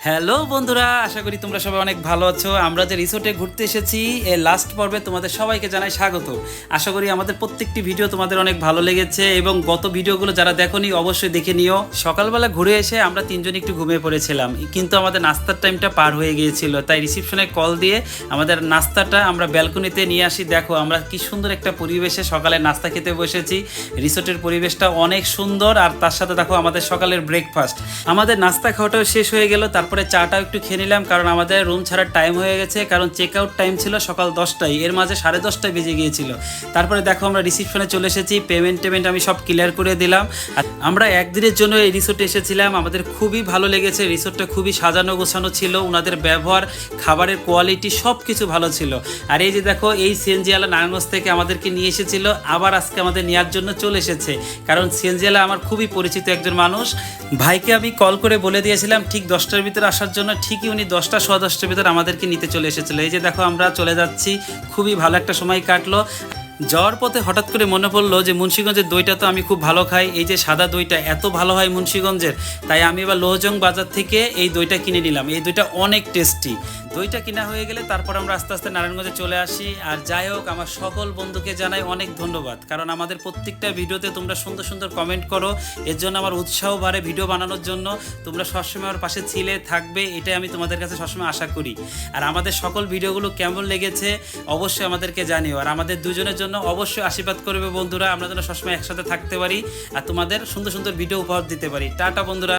Hello বন্ধুরা, আশা করি তোমরা সবাই অনেক ভালো আছো। আমরা যে রিসোর্টে ঘুরতে এসেছি এর লাস্ট পর্বে তোমাদের সবাইকে জানাই স্বাগত। আশা করি আমাদের প্রত্যেকটি ভিডিও তোমাদের অনেক ভালো লেগেছে এবং গত ভিডিওগুলো যারা দেখোনি অবশ্যই দেখে নিও। সকালবেলা ঘুরে এসে আমরা তিনজন একটু ঘুমিয়ে পড়েছিলাম, কিন্তু আমাদের নাস্তার টাইমটা পার হয়ে গিয়েছিল, তাই রিসেপশনে কল দিয়ে আমাদের নাস্তাটা আমরা ব্যালকনিতে নিয়ে আসি। দেখো আমরা কি সুন্দর একটা পরিবেশে সকালে নাস্তা খেতে বসেছি। রিসোর্টের পরিবেশটা অনেক সুন্দর, আর তার সাথে দেখো আমাদের সকালের ব্রেকফাস্ট। আমাদের নাস্তা খাওয়াটাও শেষ হয়ে গেল, তারপরে চাটাও একটু খেয়ে নিলাম, কারণ আমাদের রুম ছাড়ার টাইম হয়ে গেছে, কারণ চেক আউট টাইম ছিল সকাল 10টায়, এর মাঝে 10:30 বেজে গিয়েছিল। তারপরে দেখো আমরা রিসেপশনে চলে এসেছি, পেমেন্ট আমি সব ক্লিয়ার করে দিলাম। আর আমরা একদিনের জন্য এই রিসোর্টে এসেছিলাম, আমাদের খুবই ভালো লেগেছে। রিসোর্টটা খুবই সাজানো গোছানো ছিল, ওনাদের ব্যবহার, খাবারের কোয়ালিটি সব কিছু ভালো ছিল। আর এই যে দেখো এই সিএনজিওয়ালা নারায়ণগঞ্জ থেকে আমাদেরকে নিয়ে এসেছিল, আবার আজকে আমাদের নেওয়ার জন্য চলে এসেছে, কারণ সিএনজিওয়ালা আমার খুবই পরিচিত একজন মানুষ। ভাইকে আমি কল করে বলে দিয়েছিলাম ঠিক 10টার ভিতরে আসার জন্য, ঠিকই উনি 10টা 10:15 ভিতরে আমাদেরকে নিতে চলে এসেছিলো। এই যে দেখো আমরা চলে যাচ্ছি, খুবই ভালো একটা সময় কাটলো। যাওয়ার পথে হঠাৎ করে মনে পড়লো যে মুন্সিগঞ্জের দইটা তো আমি খুব ভালো খাই, এই যে সাদা দইটা এত ভালো হয় মুন্সিগঞ্জের, তাই আমি এবার লোহজং বাজার থেকে এই দইটা কিনে নিলাম। এই দইটা অনেক টেস্টি। দইটা কিনা হয়ে গেলে তারপর আমরা আস্তে আস্তে নারায়ণগঞ্জে চলে আসি। আর যাই হোক, আমার সকল বন্ধুকে জানাই অনেক ধন্যবাদ, কারণ আমাদের প্রত্যেকটা ভিডিওতে তোমরা সুন্দর সুন্দর কমেন্ট করো, এর জন্য আমার উৎসাহ বাড়ে ভিডিও বানানোর জন্য। তোমরা সবসময় আমার পাশে ছিলে, থাকবে, এটাই আমি তোমাদের কাছে সবসময় আশা করি। আর আমাদের সকল ভিডিওগুলো কেমন লেগেছে অবশ্যই আমাদেরকে জানিও, আর আমাদের দুজনের জন্য অবশ্যই আশীর্বাদ করবে বন্ধুরা, আমরা যেন সবসময় একসাথে থাকতে পারি আর তোমাদের সুন্দর সুন্দর ভিডিও উপহার দিতে পারি। টাটা বন্ধুরা।